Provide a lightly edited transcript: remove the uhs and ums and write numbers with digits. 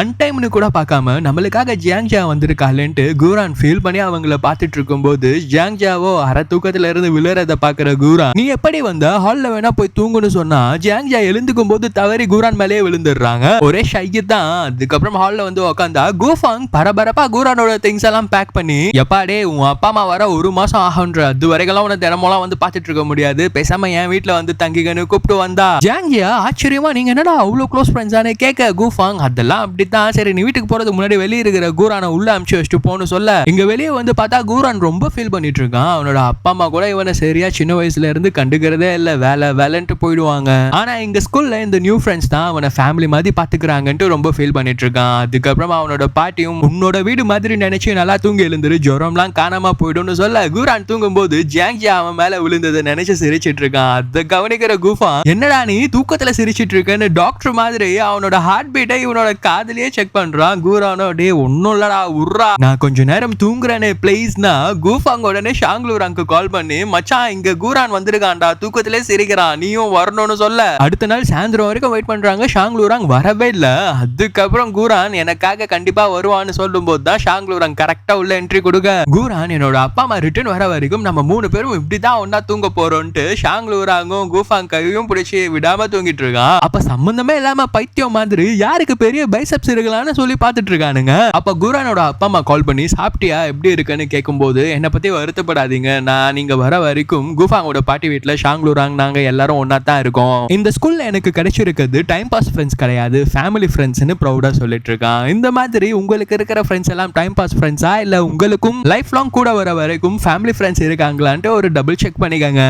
அன்டைம்னு கூட பார்க்காம நம்மளுக்காக ஜியாங்ஜா வந்திருக்காளேன்ட்டு கூரான் ஃபீல் பண்ணி அவங்கள பார்த்துட்டு இருக்கும்போது ஜியாங்ஜாவோ அரை தூக்கத்துல இருந்து விழுறத பாக்குற கூரான், நீ எப்படி வந்த, ஹால்ல வேணா போய் தூங்குன்னு சொன்னா ஜியாங்ஜா எழுந்துக்கும் போது தவறி கூரான் மேலேயே விழுந்துடுறாங்க. ஒரே ஷைக்கு தான். அதுக்கப்புறம் ஹால்ல வந்து உட்காந்தா கூஃபாங் பரபரப்பா கூரானோட திங்ஸ் எல்லாம் பேக் பண்ணி, எப்பாடே உன் அப்பா அம்மா வர 1 மாசம் ஆகுன்ற, அது வரைக்கும் உன தினமெல்லாம் வந்து பார்த்துட்டு இருக்க முடியாது, பேசாம என் வீட்டுல வந்து தங்கிக்கன்னு கூப்பிட்டு வந்தா. ஜியாங்ஜியா ஆச்சரியமா, நீங்க என்னடா அவ்வளவு க்ளோஸ் ஃப்ரெண்ட்ஸானே கேட்க கூஃபாங், அதெல்லாம் அப்படித்தான், சரி நீ வீட்டுக்கு போறதுக்கு முன்னாடி வெளியே இருக்கிற கூரானை உள்ள அமுச்சு வச்சுட்டு போன்னு சொல்ல, இங்க வெளியே வந்து பார்த்தா கூரான் ரொம்ப ஃபீல் பண்ணிட்டு இருக்கான். அவனோட அப்பா அம்மா கூட இவனை சரியா சின்ன வயசுல இருந்து கண்டுக்கிறதே இல்ல, வேலை வேலைன்ட்டு போயிடுவாங்க. ஆனா இங்க ஸ்கூல்ல இந்த நியூ ஃப்ரெண்ட்ஸ் தான் அவனை ஃபேமிலி மாதிரி பாத்துக்கிறாங்கன்ட்டு ரொம்ப ஃபீல் பண்ணிட்டு இருக்கான். அதுக்கப்புறமா அவனோட பாட்டியும் உன்னோட வீடு மாதிரி நினைச்சு நல்லா தூங்கி எழுந்துரு, ஜுரம்லாம் காணாம போயிடும்னு சொல்ல, கூரான் தூங்கும் போது ஜியாங்ஜியா அவன் மேல விழுந்ததை நினைச்சு சிரிச்சிட்டு இருக்கான். அதை கவனிக்கிற கூஃபான், என்னடா நீ தூக்கத்துல சிரிச்சிட்டு இருக்கன்னு டாக்டர் மாதிரி அவனோட ஹார்ட் பீட்டை இவனோட காதலியே செக் பண்றான். கூரானோ, டே ஒன்னும் இல்லடா உர்ரா, நான் கொஞ்ச நேரம் தூங்குறேனே பிளீஸ்னா கூஃபாங் உடனே ஷாங்லூராங்க்கு கால் பண்ணி, மச்சான் இங்க கூரான் வந்திருக்கான்டா, தூக்கத்திலே சிரிக்கிறான், நீயும் வரணும்னு சொல்ல, அடுத்த நாள் சாயந்தரம் வரைக்கும் வெயிட் பண்றாங்க. ஷாங்லூராங் வரவே இல்ல. அதுக்கப்புறம் கூரான் எனக்காக கண்டிப்பா வருவான்னு சொல்லும் போது தான் ஷாங்லூராங் கரெக்டா உள்ள என்ட்ரி கொடுக்க, கூரான் என்னோட அப்பா அம்மா ரிட்டர்ன் வர வரைக்கும் நம்ம 3 பேரும் இப்படிதான் ஒன்னா தூங்க போறோம்ட்டு ஷாங்லூராங்கும் கூஃபாங் கையும் பிடிச்சி விடாம தூங்கிட்டு இருக்கான். அப்ப சம்பந்தமே இல்லாம பைத்தியம் மாதிரி யாருக்கு பெரிய பைசப்ஸ் இருக்கலாம்னு சொல்லி பார்த்துட்டு இருக்கானுங்க. அப்ப கூரானோட அப்பா அம்மா கால் பண்ணி, சாப்பிட்டியா எப்படி இருக்குன்னு கேட்கும்போது, என்னை பத்தி வருத்தப்படாதீங்க, நான் நீங்க வர வரைக்கும் கூஃபாங்கோட பாட்டி வீட்டுல ஷாங்லூராங் நாங்க எல்லாரும் ஒன்னா தான் இருக்கோம். இந்த ஸ்கூல்ல எனக்கு கிடைச்சிருக்கிறது டைம் பாஸ் ஃப்ரெண்ட்ஸ் கிடையாது, ஃபேமிலி ஃப்ரெண்ட்ஸ்னு ப்ரௌடா சொல்லிட்டு இருக்கான். இந்த மாதிரி உங்களுக்கு இருக்கிற ஃப்ரெண்ட்ஸ் எல்லாம் டைம் பாஸ் ஃப்ரெண்ட்ஸா இல்ல உங்களுக்கும் லைஃப் லாங் கூட வர வரைக்கும் ஃபேமிலி ஃப்ரெண்ட்ஸ் இருக்காங்களான்ட்டு ஒரு டபுள் செக் பண்ணிக்கங்க.